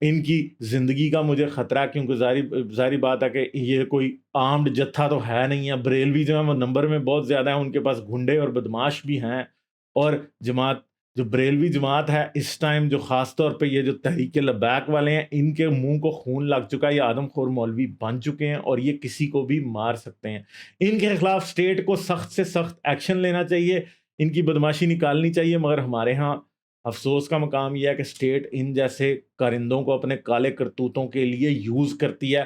ان کی زندگی کا مجھے خطرہ ہے، کیونکہ ظاہری بات ہے کہ یہ کوئی عام جتھا تو ہے نہیں ہے، بریلوی جو ہیں وہ نمبر میں بہت زیادہ ہیں، ان کے پاس گھنڈے اور بدماش بھی ہیں، اور جماعت جو بریلوی جماعت ہے اس ٹائم، جو خاص طور پہ یہ جو تحریک لبیک والے ہیں، ان کے منہ کو خون لگ چکا ہے، یہ آدم خور مولوی بن چکے ہیں اور یہ کسی کو بھی مار سکتے ہیں۔ ان کے خلاف اسٹیٹ کو سخت سے سخت ایکشن لینا چاہیے، ان کی بدماشی نکالنی چاہیے، مگر ہمارے ہاں افسوس کا مقام یہ ہے کہ اسٹیٹ ان جیسے کارندوں کو اپنے کالے کرتوتوں کے لیے یوز کرتی ہے۔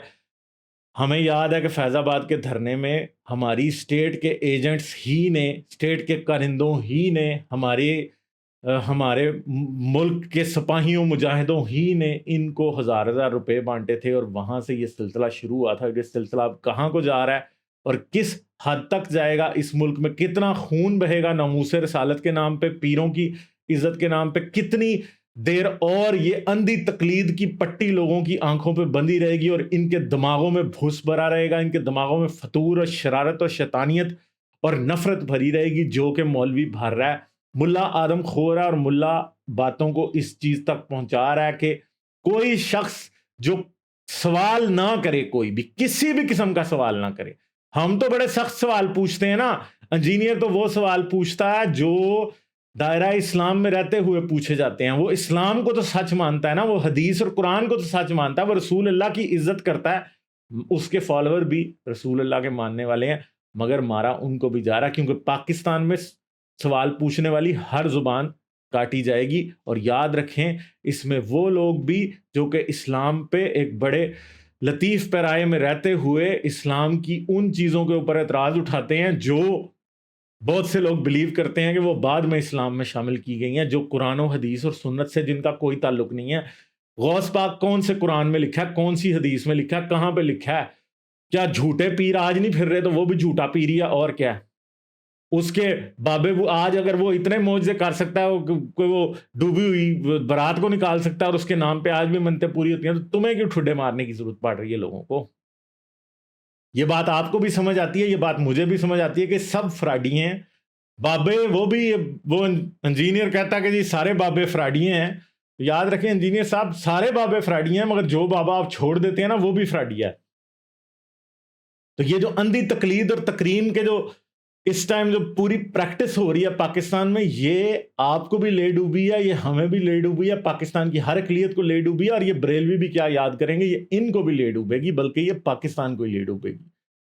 ہمیں یاد ہے کہ فیض آباد کے دھرنے میں ہماری اسٹیٹ کے ایجنٹس ہی نے، اسٹیٹ کے کارندوں ہی نے، ہمارے ملک کے سپاہیوں مجاہدوں ہی نے ان کو ہزار ہزار روپے بانٹے تھے، اور وہاں سے یہ سلسلہ شروع ہوا تھا۔ یہ سلسلہ اب کہاں کو جا رہا ہے اور کس حد تک جائے گا، اس ملک میں کتنا خون بہے گا ناموس رسالت کے نام پہ، پیروں کی عزت کے نام پہ کتنی دیر اور یہ اندھی تقلید کی پٹی لوگوں کی آنکھوں پہ بندھی رہے گی، اور ان کے دماغوں میں بھوس بھرا رہے گا، ان کے دماغوں میں فتور اور شرارت اور شیطانیت اور نفرت بھری رہے گی جو کہ مولوی بھر رہا ہے، ملا آدم خور ہے، اور ملا باتوں کو اس چیز تک پہنچا رہا ہے کہ کوئی شخص جو سوال نہ کرے، کوئی بھی کسی بھی قسم کا سوال نہ کرے۔ ہم تو بڑے سخت سوال پوچھتے ہیں نا، انجینئر تو وہ سوال پوچھتا ہے جو دائرہ اسلام میں رہتے ہوئے پوچھے جاتے ہیں، وہ اسلام کو تو سچ مانتا ہے نا، وہ حدیث اور قرآن کو تو سچ مانتا ہے، وہ رسول اللہ کی عزت کرتا ہے، اس کے فالوور بھی رسول اللہ کے ماننے والے ہیں، مگر مارا ان کو بھی جا رہا ہے، کیونکہ پاکستان میں سوال پوچھنے والی ہر زبان کاٹی جائے گی۔ اور یاد رکھیں اس میں وہ لوگ بھی جو کہ اسلام پہ ایک بڑے لطیف پیرائے میں رہتے ہوئے اسلام کی ان چیزوں کے اوپر اعتراض اٹھاتے ہیں جو بہت سے لوگ بلیو کرتے ہیں کہ وہ بعد میں اسلام میں شامل کی گئی ہیں، جو قرآن و حدیث اور سنت سے جن کا کوئی تعلق نہیں ہے۔ غوث پاک کون سے قرآن میں لکھا ہے، کون سی حدیث میں لکھا ہے، کہاں پہ لکھا ہے؟ کیا جھوٹے پیر آج نہیں پھر رہے تو وہ بھی جھوٹا پیر ہی ہے، اور کیا ہے؟ اس کے بابے وہ آج اگر وہ اتنے معجزے کر سکتا ہے، وہ ڈوبی ہوئی برات کو نکال سکتا ہے اور اس کے نام پہ آج بھی منتیں پوری ہوتی ہیں، تو تمہیں کیوں ٹھڈے مارنے کی ضرورت پڑ رہی ہے لوگوں کو؟ یہ بات آپ کو بھی سمجھ آتی ہے، یہ بات مجھے بھی سمجھ آتی ہے کہ سب فراڈی ہیں بابے، وہ انجینئر کہتا ہے کہ جی سارے بابے فراڈی ہیں۔ یاد رکھیں انجینئر صاحب، سارے بابے فراڈی ہیں، مگر جو بابا آپ چھوڑ دیتے ہیں نا وہ بھی فراڈی ہے۔ تو یہ جو اندھی تقلید اور تکریم کے جو اس ٹائم جو پوری پریکٹس ہو رہی ہے پاکستان میں، یہ آپ کو بھی لے ڈوبی ہے، یہ ہمیں بھی لے ڈوبی ہے، پاکستان کی ہر اقلیت کو لے ڈوبی ہے، اور یہ بریلوی بھی کیا یاد کریں گے، یہ ان کو بھی لے ڈوبے گی، بلکہ یہ پاکستان کو ہی لے ڈوبے گی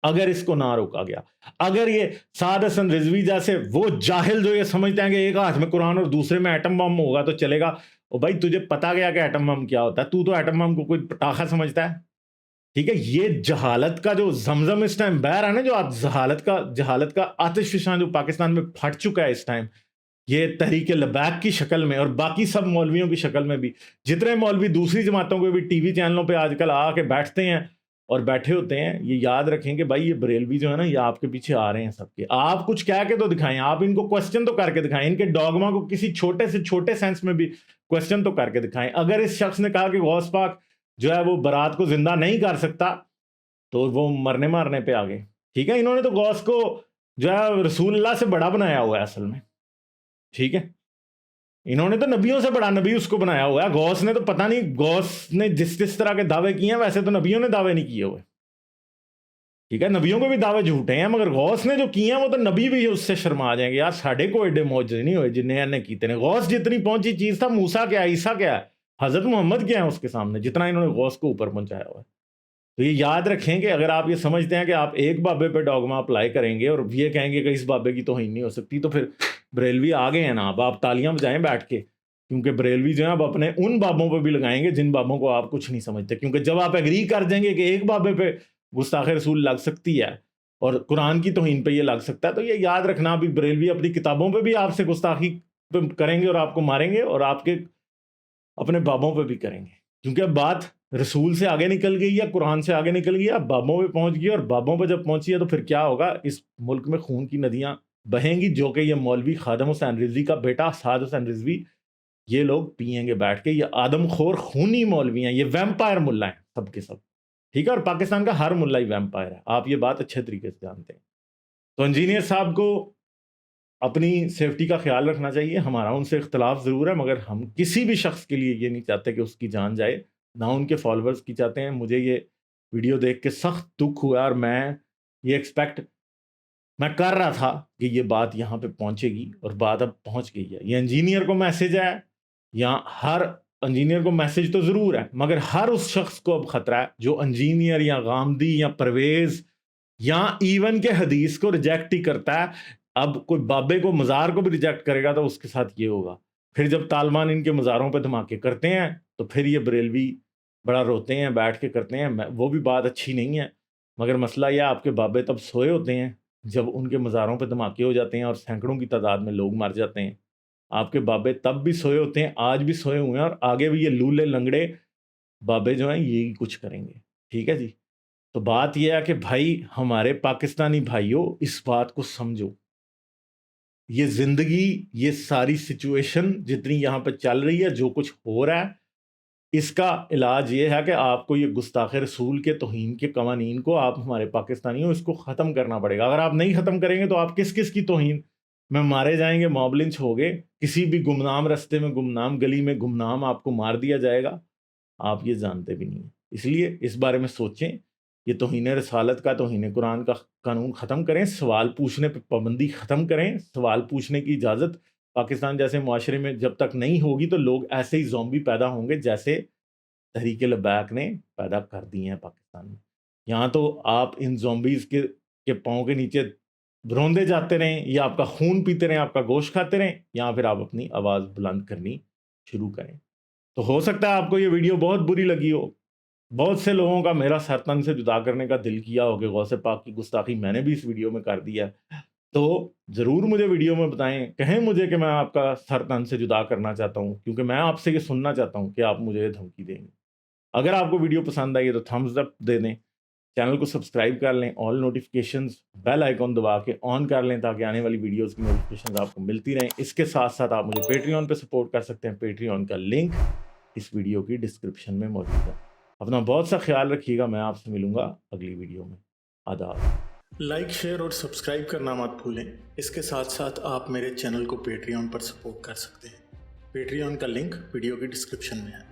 اگر اس کو نہ روکا گیا۔ اگر یہ سعد حسن رضوی جیسے وہ جاہل جو یہ سمجھتے ہیں کہ ایک ہاتھ میں قرآن اور دوسرے میں ایٹم بم ہوگا تو چلے گا، اور بھائی تجھے پتا گیا کہ ایٹم بم کیا ہوتا ہے؟ تو ایٹم بم کو کوئی پٹاخہ سمجھتا ہے؟ ٹھیک ہے، یہ جہالت کا جو زمزم اس ٹائم بہہ رہا ہے نا، جو آپ جہالت کا آتش فشاں جو پاکستان میں پھٹ چکا ہے اس ٹائم، یہ تحریک لبیک کی شکل میں اور باقی سب مولویوں کی شکل میں بھی، جتنے مولوی دوسری جماعتوں کے بھی ٹی وی چینلوں پہ آج کل آ کے بیٹھتے ہیں اور بیٹھے ہوتے ہیں، یہ یاد رکھیں کہ بھائی یہ بریلوی جو ہے نا، یہ آپ کے پیچھے آ رہے ہیں سب کے۔ آپ کچھ کہہ کے تو دکھائیں، آپ ان کو کوسچن تو کر کے دکھائیں، ان کے ڈوگما کو کسی چھوٹے سے چھوٹے سینس میں بھی کوسچن تو کر کے دکھائیں۔ اگر اس شخص نے کہا کہ غوث پاک جو ہے وہ برات کو زندہ نہیں کر سکتا، تو وہ مرنے مارنے پہ آگے، ٹھیک ہے۔ انہوں نے تو غوث کو جو ہے رسول اللہ سے بڑا بنایا ہوا ہے اصل میں، ٹھیک ہے، انہوں نے تو نبیوں سے بڑا نبی اس کو بنایا ہوا ہے۔ غوث نے تو پتہ نہیں، غوث نے جس طرح کے دعوے کیے ہیں ویسے تو نبیوں نے دعوے نہیں کیے ہوئے، ٹھیک ہے، نبیوں کو بھی دعوے جھوٹے ہیں، مگر غوث نے جو کیے ہیں وہ تو نبی بھی اس سے شرما جائیں گے، یار ساڑھے کو ایڈے معجزے نہیں ہوئے جنہیں نے کیتے ہیں۔ غوث جتنی پہنچی چیز تھا، موسیٰ کیا ہے، عیسیٰ کیا ہے، حضرت محمد کیا ہے اس کے سامنے، جتنا انہوں نے غوث کو اوپر پہنچایا ہوا ہے۔ تو یہ یاد رکھیں کہ اگر آپ یہ سمجھتے ہیں کہ آپ ایک بابے پہ ڈوگما اپلائی کریں گے اور یہ کہیں گے کہ اس بابے کی توہین نہیں ہو سکتی، تو پھر بریلوی آگے ہیں نا، اب آپ تالیاں بجائیں بیٹھ کے، کیونکہ بریلوی جو ہے اب اپنے ان بابوں پہ بھی لگائیں گے جن بابوں کو آپ کچھ نہیں سمجھتے، کیونکہ جب آپ ایگری کر دیں گے کہ ایک بابے پہ گستاخ رسول لگ سکتی ہے اور قرآن کی توہین پہ یہ لگ سکتا ہے، تو یہ یاد رکھنا بھی بریلوی اپنی کتابوں پہ بھی آپ سے گستاخی کریں گے اور آپ کو ماریں گے، اور آپ کے اپنے بابوں پہ بھی کریں گے، کیونکہ اب بات رسول سے آگے نکل گئی ہے، قرآن سے آگے نکل گئی ہے، اب بابوں پہ پہنچ گئی، اور بابوں پہ جب پہنچی ہے تو پھر کیا ہوگا، اس ملک میں خون کی ندیاں بہیں گی، جو کہ یہ مولوی خادم حسین رضوی کا بیٹا سعد حسین رضوی یہ لوگ پئیں گے بیٹھ کے۔ یہ آدم خور خونی مولوی ہیں، یہ ویمپائر ملا ہیں سب کے سب، ٹھیک ہے، اور پاکستان کا ہر ملا ہی ویمپائر ہے، آپ یہ بات اچھے طریقے سے جانتے ہیں۔ تو انجینئر صاحب کو اپنی سیفٹی کا خیال رکھنا چاہیے، ہمارا ان سے اختلاف ضرور ہے، مگر ہم کسی بھی شخص کے لیے یہ نہیں چاہتے کہ اس کی جان جائے، نہ ان کے فالوورز کی چاہتے ہیں. مجھے یہ ویڈیو دیکھ کے سخت دکھ ہوا اور میں یہ ایکسپیکٹ میں کر رہا تھا کہ یہ بات یہاں پہ پہنچے گی اور بات اب پہنچ گئی ہے. یہ انجینئر کو میسج ہے, یا ہر انجینئر کو میسج تو ضرور ہے, مگر ہر اس شخص کو اب خطرہ ہے جو انجینئر یا غامدی یا پرویز یا ایون کے حدیث کو ریجیکٹ ہی کرتا ہے. اب کوئی بابے کو مزار کو بھی ریجیکٹ کرے گا تو اس کے ساتھ یہ ہوگا. پھر جب طالبان ان کے مزاروں پہ دھماکے کرتے ہیں تو پھر یہ بریلوی بڑا روتے ہیں, بیٹھ کے کرتے ہیں. وہ بھی بات اچھی نہیں ہے, مگر مسئلہ یہ آپ کے بابے تب سوئے ہوتے ہیں جب ان کے مزاروں پہ دھماکے ہو جاتے ہیں اور سینکڑوں کی تعداد میں لوگ مر جاتے ہیں. آپ کے بابے تب بھی سوئے ہوتے ہیں, آج بھی سوئے ہوئے ہیں, اور آگے بھی یہ لولے لنگڑے بابے جو ہیں یہی کچھ کریں گے. ٹھیک ہے جی. تو بات یہ ہے کہ بھائی ہمارے پاکستانی بھائیوں, اس بات کو سمجھو. یہ زندگی, یہ ساری سچویشن جتنی یہاں پہ چل رہی ہے, جو کچھ ہو رہا ہے, اس کا علاج یہ ہے کہ آپ کو یہ گستاخ رسول کے توہین کے قوانین کو, آپ ہمارے پاکستانیوں, اس کو ختم کرنا پڑے گا. اگر آپ نہیں ختم کریں گے تو آپ کس کس کی توہین میں مارے جائیں گے, موب لنچ ہوگے, کسی بھی گمنام رستے میں, گمنام گلی میں, گمنام آپ کو مار دیا جائے گا. آپ یہ جانتے بھی نہیں ہیں. اس لیے اس بارے میں سوچیں. یہ توہین رسالت کا, توہین قرآن کا قانون ختم کریں. سوال پوچھنے پہ پابندی ختم کریں. سوال پوچھنے کی اجازت پاکستان جیسے معاشرے میں جب تک نہیں ہوگی تو لوگ ایسے ہی زومبی پیدا ہوں گے جیسے تحریک لبیک نے پیدا کر دی ہیں پاکستان میں. یہاں تو آپ ان زومبیز کے پاؤں کے نیچے روندے جاتے رہیں, یا آپ کا خون پیتے رہیں, آپ کا گوشت کھاتے رہیں, یا پھر آپ اپنی آواز بلند کرنی شروع کریں. تو ہو سکتا ہے آپ کو یہ ویڈیو بہت بری لگی ہو. بہت سے لوگوں کا میرا سر تن سے جدا کرنے کا دل کیا ہو کہ غوث پاک کی گستاخی میں نے بھی اس ویڈیو میں کر دیا. تو ضرور مجھے ویڈیو میں بتائیں, کہیں مجھے کہ میں آپ کا سر تن سے جدا کرنا چاہتا ہوں, کیونکہ میں آپ سے یہ سننا چاہتا ہوں کہ آپ مجھے یہ دھمکی دیں گے. اگر آپ کو ویڈیو پسند آئی ہے تو تھمز اپ دے دیں, چینل کو سبسکرائب کر لیں, آل نوٹیفیکیشنز بیل آئیکن دبا کے آن کر لیں تاکہ آنے والی ویڈیوز کی نوٹیفیکیشنز آپ کو ملتی رہیں. اس کے ساتھ ساتھ آپ مجھے پیٹریون پہ سپورٹ کر سکتے ہیں. پیٹریون کا لنک اس ویڈیو کی ڈسکرپشن میں موجود ہے. اپنا بہت سا خیال رکھیے گا. میں آپ سے ملوں گا اگلی ویڈیو میں. آداب. لائک, شیئر اور سبسکرائب کرنا مت بھولیں. اس کے ساتھ ساتھ آپ میرے چینل کو پیٹریون پر سپورٹ کر سکتے ہیں. پیٹریون کا لنک ویڈیو کی ڈسکرپشن میں ہے.